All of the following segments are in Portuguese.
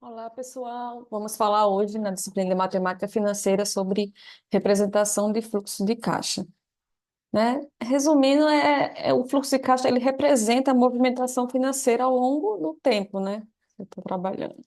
Olá, pessoal. Vamos falar hoje na disciplina de matemática financeira sobre representação de fluxo de caixa, né? Resumindo, o fluxo de caixa ele representa a movimentação financeira ao longo do tempo, né? Eu estou trabalhando.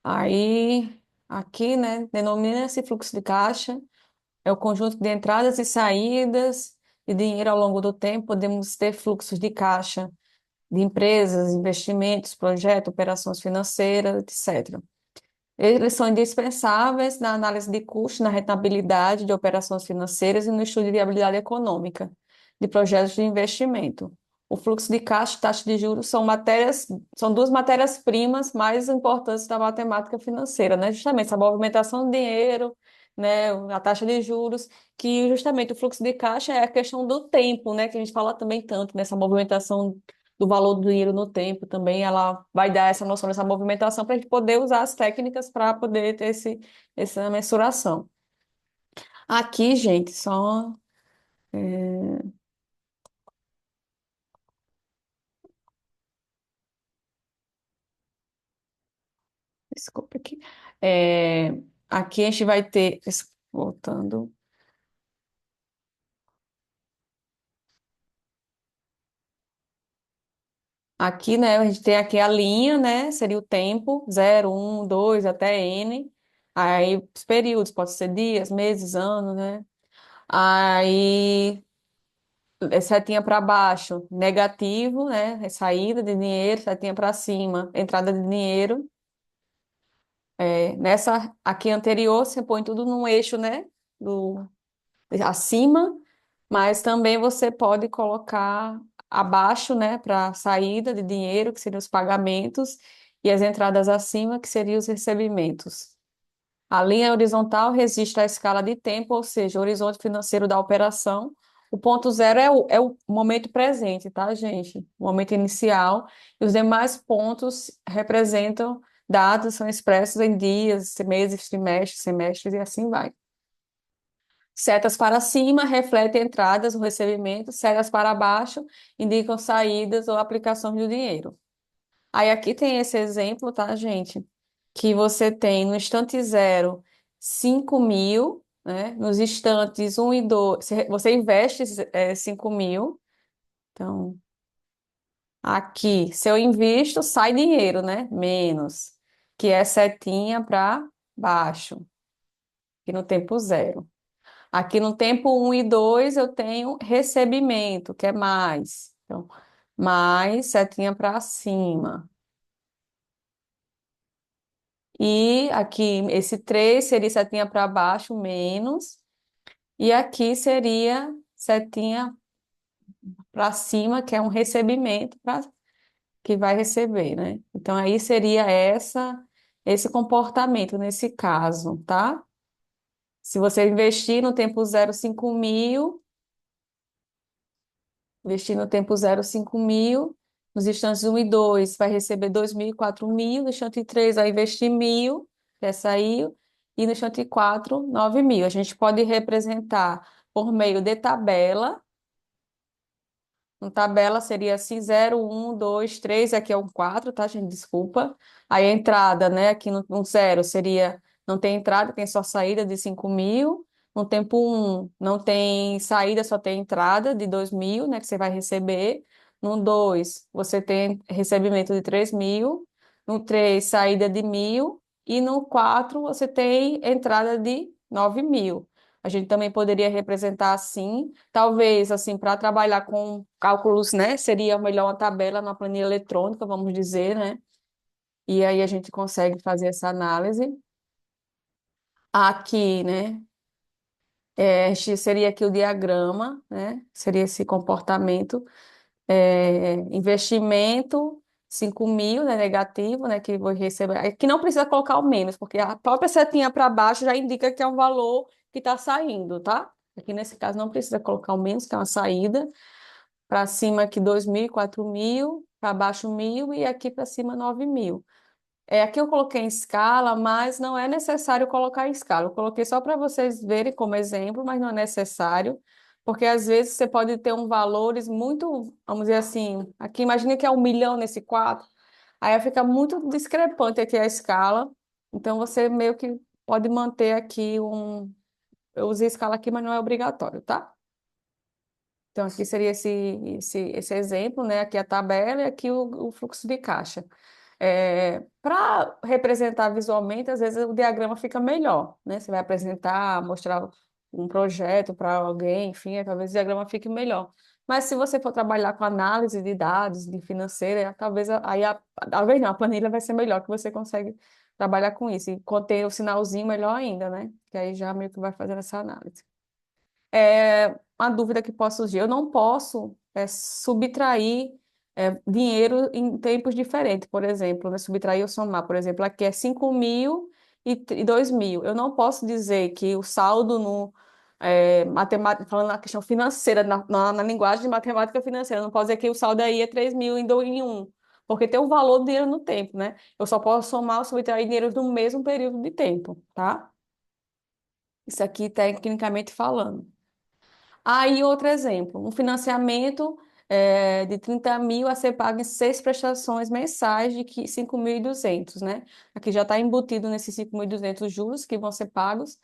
Aí, aqui, né, denomina esse fluxo de caixa é o conjunto de entradas e saídas de dinheiro ao longo do tempo. Podemos ter fluxos de caixa de empresas, investimentos, projetos, operações financeiras, etc. Eles são indispensáveis na análise de custo, na rentabilidade de operações financeiras e no estudo de viabilidade econômica de projetos de investimento. O fluxo de caixa e taxa de juros são duas matérias-primas mais importantes da matemática financeira, né? Justamente essa movimentação do dinheiro, né? A taxa de juros, que justamente o fluxo de caixa é a questão do tempo, né? Que a gente fala também tanto nessa movimentação do valor do dinheiro no tempo também, ela vai dar essa noção dessa movimentação para a gente poder usar as técnicas para poder ter essa mensuração. Aqui, gente, só. Desculpa aqui. É, aqui a gente vai ter. Voltando. Aqui, né, a gente tem aqui a linha, né? Seria o tempo, 0, 1, 2 até N. Aí os períodos, pode ser dias, meses, anos, né? Aí setinha para baixo, negativo, né? É saída de dinheiro, setinha para cima, entrada de dinheiro. Nessa aqui anterior, você põe tudo num eixo, né? Do, acima, mas também você pode colocar abaixo, né? Para saída de dinheiro, que seriam os pagamentos, e as entradas acima, que seriam os recebimentos. A linha horizontal registra a escala de tempo, ou seja, o horizonte financeiro da operação. O ponto zero é o momento presente, tá, gente? O momento inicial. E os demais pontos representam dados, são expressos em dias, meses, trimestres, semestres e assim vai. Setas para cima refletem entradas ou recebimento, setas para baixo indicam saídas ou aplicações do dinheiro. Aí aqui tem esse exemplo, tá, gente? Que você tem no instante zero 5.000, né? Nos instantes um e 2, você investe 5.000. Então, aqui, se eu invisto, sai dinheiro, né? Menos, que é setinha para baixo, aqui no tempo zero. Aqui no tempo um e 2 eu tenho recebimento, que é mais. Então, mais setinha para cima. E aqui, esse 3 seria setinha para baixo, menos. E aqui seria setinha para cima, que é um recebimento que vai receber, né? Então, aí seria esse comportamento nesse caso, tá? Se você investir no tempo zero 5.000, investir no tempo zero 5.000, nos instantes um e 2 vai receber 2.000 e 4.000, no instante 3 vai investir 1.000, já saiu, e no instante 4, 9.000. A gente pode representar por meio de tabela. Uma tabela seria assim, 0, 1, 2, 3, aqui é um 4, tá, gente? Desculpa. Aí a entrada, né, aqui no 0 seria, não tem entrada, tem só saída de 5.000. No tempo um não tem saída, só tem entrada de 2.000, né, que você vai receber. No 2 você tem recebimento de 3.000. No 3 saída de 1.000. E no 4 você tem entrada de 9.000. A gente também poderia representar assim, talvez assim, para trabalhar com cálculos, né? Seria melhor uma tabela na planilha eletrônica, vamos dizer, né? E aí a gente consegue fazer essa análise. Aqui, né? Seria aqui o diagrama, né? Seria esse comportamento. Investimento, 5.000, né? Negativo, né? Que vou receber. Aqui não precisa colocar o menos, porque a própria setinha para baixo já indica que é um valor que está saindo, tá? Aqui nesse caso não precisa colocar o menos, que é uma saída. Para cima aqui 2.000, 4.000, para baixo 1.000 e aqui para cima 9.000. Aqui eu coloquei em escala, mas não é necessário colocar em escala. Eu coloquei só para vocês verem como exemplo, mas não é necessário, porque às vezes você pode ter valores muito, vamos dizer assim, aqui imagine que é 1 milhão nesse quadro. Aí fica muito discrepante aqui a escala. Então, você meio que pode manter aqui um. Eu usei escala aqui, mas não é obrigatório, tá? Então, aqui seria esse exemplo, né? Aqui a tabela e aqui o fluxo de caixa. Para representar visualmente, às vezes o diagrama fica melhor, né? Você vai apresentar, mostrar um projeto para alguém, enfim, talvez o diagrama fique melhor. Mas se você for trabalhar com análise de dados, de financeira, talvez talvez não, a planilha vai ser melhor, que você consegue trabalhar com isso. E conter o sinalzinho melhor ainda, né? Que aí já meio que vai fazendo essa análise. Uma dúvida que pode surgir. Eu não posso subtrair dinheiro em tempos diferentes, por exemplo, né? Subtrair ou somar, por exemplo, aqui é 5.000 e 2.000. Eu não posso dizer que o saldo no matemática, falando na questão financeira, na linguagem de matemática financeira, eu não posso dizer que o saldo aí é 3.000 em um, porque tem o valor do dinheiro no tempo, né? Eu só posso somar ou subtrair dinheiro no mesmo período de tempo, tá? Isso aqui, tecnicamente falando. Aí, outro exemplo, um financiamento de 30.000 a ser pago em 6 prestações mensais de 5.200, né? Aqui já está embutido nesses 5.200 juros que vão ser pagos.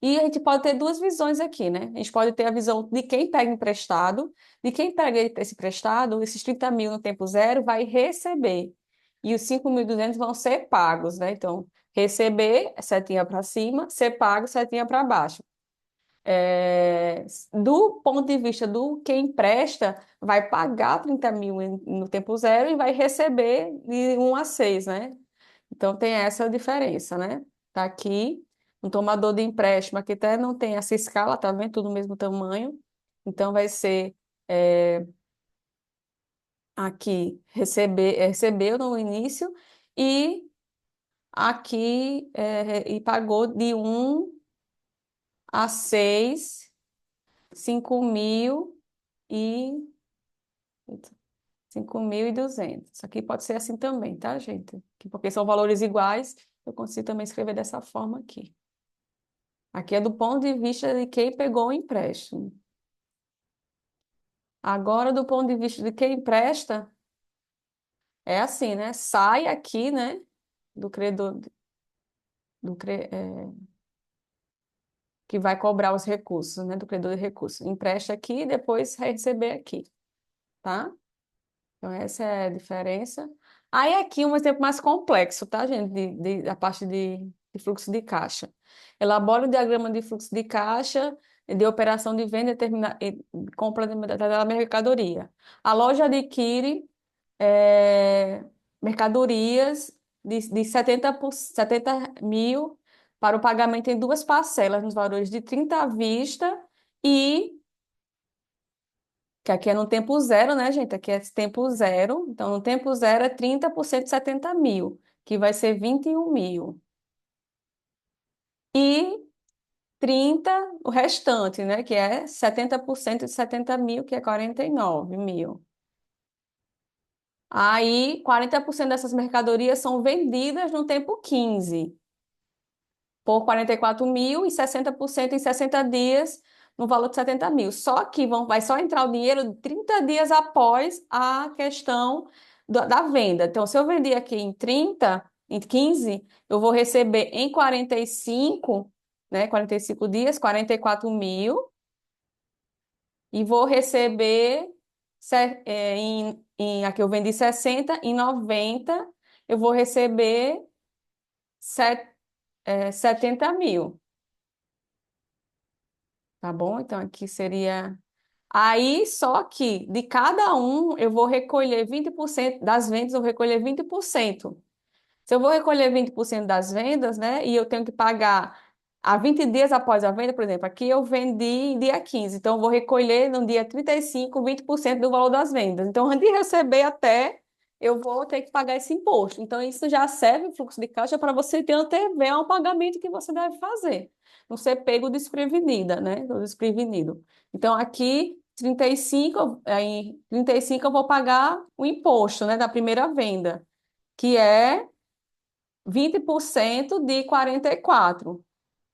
E a gente pode ter duas visões aqui, né? A gente pode ter a visão de quem pega emprestado, de quem pega esse emprestado, esses 30.000 no tempo zero vai receber. E os 5.200 vão ser pagos, né? Então, receber, setinha para cima, ser pago, setinha para baixo. Do ponto de vista do quem empresta, vai pagar 30.000 no tempo zero e vai receber de 1 a 6, né? Então tem essa diferença, né? Tá aqui, um tomador de empréstimo aqui até não tem essa escala, tá vendo? Tudo do mesmo tamanho. Então vai ser é, aqui recebeu no início e aqui e pagou de 1 a 6, 5.000 e 5.200. Isso aqui pode ser assim também, tá, gente? Porque são valores iguais, eu consigo também escrever dessa forma aqui. Aqui é do ponto de vista de quem pegou o empréstimo. Agora, do ponto de vista de quem empresta, é assim, né? Sai aqui, né? Do credor, do, cre- é, que vai cobrar os recursos, né? Do credor de recursos. Empresta aqui e depois vai receber aqui, tá? Então, essa é a diferença. Aí, aqui, um exemplo mais complexo, tá, gente? Da parte de fluxo de caixa. Elabora o diagrama de fluxo de caixa de operação de venda e compra de determinada mercadoria. A loja adquire eh, mercadorias de 70.000 para o pagamento em duas parcelas, nos valores de 30 à vista e que aqui é no tempo zero, né, gente? Aqui é tempo zero. Então, no tempo zero é 30% de 70.000, que vai ser 21.000. E 30, o restante, né? Que é 70% de 70.000, que é 49.000. Aí, 40% dessas mercadorias são vendidas no tempo 15 por 44.000 e 60% em 60 dias, no valor de 70.000. Só que vai só entrar o dinheiro 30 dias após a questão da venda. Então, se eu vendi aqui em 30, em 15, eu vou receber em 45, né, 45 dias, 44.000, e vou receber aqui eu vendi 60, em 90 eu vou receber 70.000. Tá bom? Então, aqui seria. Aí, só que de cada um, eu vou recolher 20% das vendas, eu vou recolher 20%. Se eu vou recolher 20% das vendas, né, e eu tenho que pagar a 20 dias após a venda, por exemplo, aqui eu vendi dia 15, então eu vou recolher no dia 35, 20% do valor das vendas. Então, antes de receber até, eu vou ter que pagar esse imposto. Então, isso já serve o fluxo de caixa para você ter antever ao pagamento que você deve fazer. Não ser pego desprevenida, né? Ou desprevenido. Então, aqui, 35, aí, 35 eu vou pagar o imposto, né, da primeira venda, que é 20% de 44,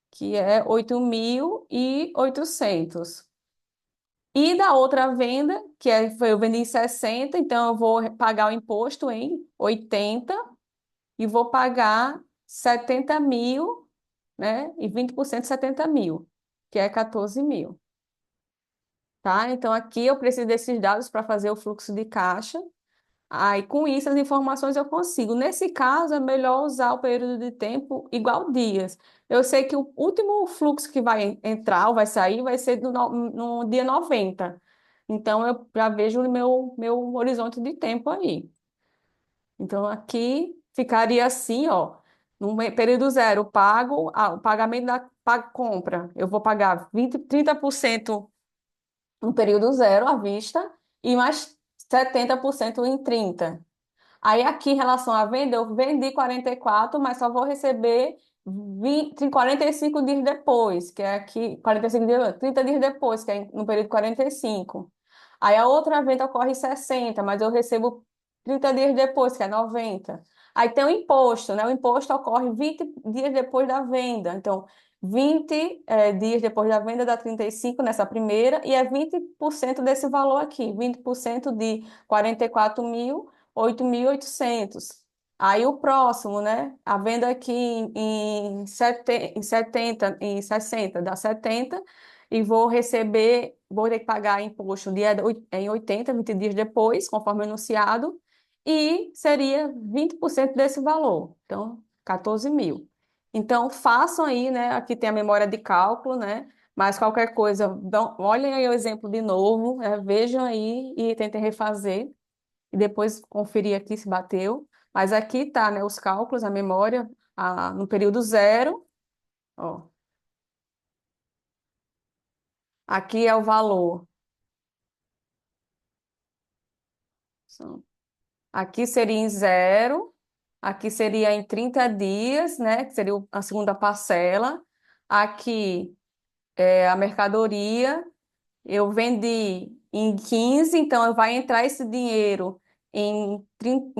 que é 8.800. E da outra venda, eu vendi em 60, então eu vou pagar o imposto em 80 e vou pagar 70 mil, né? E 20% 70 mil, que é 14 mil, tá? Então aqui eu preciso desses dados para fazer o fluxo de caixa. Aí, com isso, as informações eu consigo. Nesse caso, é melhor usar o período de tempo igual dias. Eu sei que o último fluxo que vai entrar ou vai sair vai ser no dia 90. Então, eu já vejo o meu horizonte de tempo aí. Então, aqui ficaria assim, ó. No período zero, o pagamento compra. Eu vou pagar 30% no período zero à vista e mais 70% em 30. Aí aqui em relação à venda, eu vendi 44, mas só vou receber 45 dias depois, que é aqui, 45 dias, 30 dias depois, que é no período 45. Aí a outra venda ocorre em 60, mas eu recebo 30 dias depois, que é 90. Aí tem o imposto, né? O imposto ocorre 20 dias depois da venda. Então, 20 dias depois da venda dá 35 nessa primeira, e é 20% desse valor aqui, 20% de 44 mil, 8.800. Aí o próximo, né? A venda aqui em 70, em 60, dá 70, e vou ter que pagar imposto em 80, 20 dias depois, conforme anunciado, e seria 20% desse valor, então 14 mil. Então façam aí, né? Aqui tem a memória de cálculo, né? Mas qualquer coisa, olhem aí o exemplo de novo, vejam aí e tentem refazer e depois conferir aqui se bateu. Mas aqui tá, né, os cálculos, a memória, no período zero, ó, aqui é o valor. Aqui seria em zero, aqui seria em 30 dias, né, que seria a segunda parcela. Aqui é a mercadoria, eu vendi em 15, então vai entrar esse dinheiro em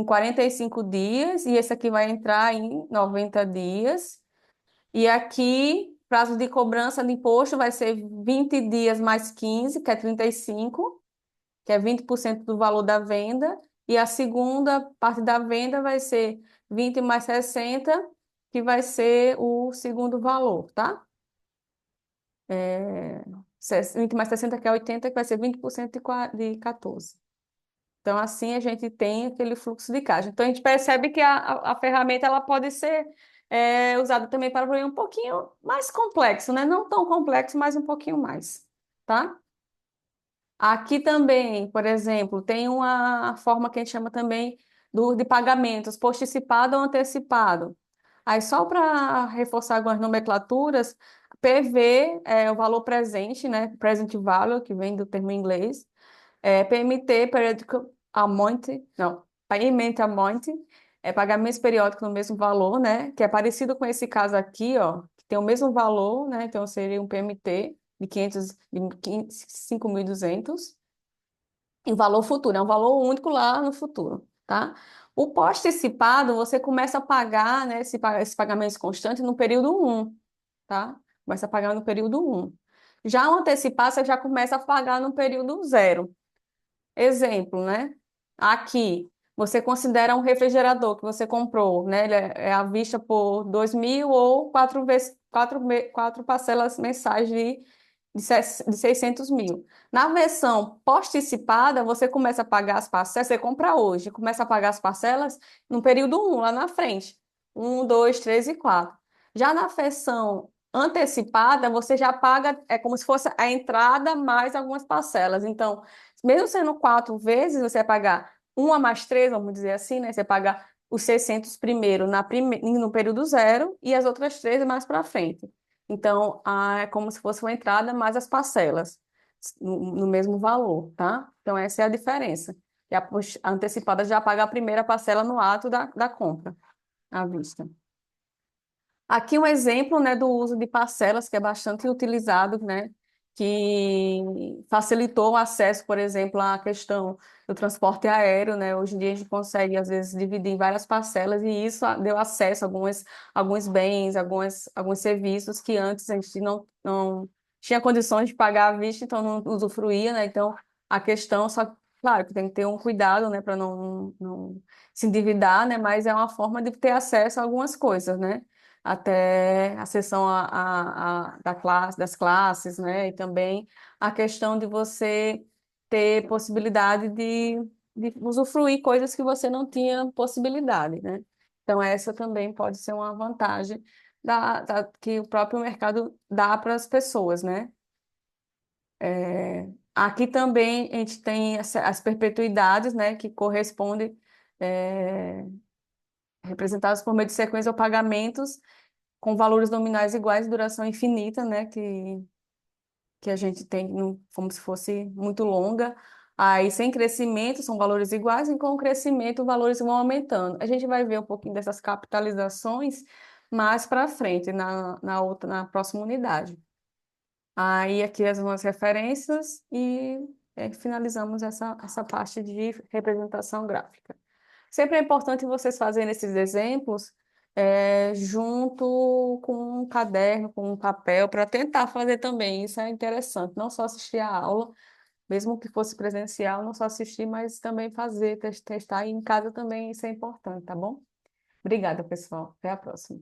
45 dias, e esse aqui vai entrar em 90 dias. E aqui, prazo de cobrança de imposto vai ser 20 dias mais 15, que é 35, que é 20% do valor da venda. E a segunda parte da venda vai ser 20 mais 60, que vai ser o segundo valor, tá? É, 20 mais 60, que é 80, que vai ser 20% de 14. Então, assim a gente tem aquele fluxo de caixa. Então, a gente percebe que a ferramenta ela pode ser usada também para problema um pouquinho mais complexo, né? Não tão complexo, mas um pouquinho mais, tá? Aqui também, por exemplo, tem uma forma que a gente chama também de pagamentos, postecipado ou antecipado. Aí, só para reforçar algumas nomenclaturas, PV é o valor presente, né? Present value, que vem do termo em inglês. PMT, Periodical Amount, não, Payment Amount, pagamento periódico no mesmo valor, né? Que é parecido com esse caso aqui, ó, que tem o mesmo valor, né? Então seria um PMT de 5.200. E o valor futuro, é um valor único lá no futuro, tá? O pós-antecipado, você começa a pagar, né, esse pagamento constante no período um, tá? Começa a pagar no período um. Já o antecipado, você já começa a pagar no período zero. Exemplo, né? Aqui, você considera um refrigerador que você comprou, né? Ele é à vista por 2.000 ou quatro parcelas mensais de 600 mil. Na versão pós-antecipada, você começa a pagar as parcelas, você compra hoje, começa a pagar as parcelas no período um lá na frente. Um, dois, três e quatro. Já na versão antecipada, você já paga, é como se fosse a entrada mais algumas parcelas. Então, mesmo sendo 4 vezes, você vai pagar uma mais três, vamos dizer assim, né? Você paga os 600 primeiro no período zero e as outras três mais para frente. Então, é como se fosse uma entrada mais as parcelas, no mesmo valor, tá? Então, essa é a diferença. E a antecipada já paga a primeira parcela no ato da compra, à vista. Aqui um exemplo, né, do uso de parcelas, que é bastante utilizado, né, que facilitou o acesso, por exemplo, à questão do transporte aéreo, né? Hoje em dia a gente consegue, às vezes, dividir em várias parcelas e isso deu acesso a alguns bens, alguns serviços que antes a gente tinha condições de pagar à vista, então não usufruía, né? Então, a questão, só, claro, que tem que ter um cuidado, né, para não se endividar, né? Mas é uma forma de ter acesso a algumas coisas, né? Até a seção da classe, das classes, né? E também a questão de você ter possibilidade de usufruir coisas que você não tinha possibilidade, né? Então, essa também pode ser uma vantagem que o próprio mercado dá para as pessoas, né? Aqui também a gente tem as perpetuidades, né, que correspondem, é, representadas por meio de sequência ou pagamentos com valores nominais iguais e duração infinita, né, que a gente tem como se fosse muito longa. Aí, sem crescimento, são valores iguais, e com o crescimento, os valores vão aumentando. A gente vai ver um pouquinho dessas capitalizações mais para frente, na próxima unidade. Aí, aqui as nossas referências e finalizamos essa parte de representação gráfica. Sempre é importante vocês fazerem esses exemplos junto com um caderno, com um papel, para tentar fazer também. Isso é interessante. Não só assistir a aula, mesmo que fosse presencial, não só assistir, mas também fazer, testar. E em casa também isso é importante, tá bom? Obrigada, pessoal. Até a próxima.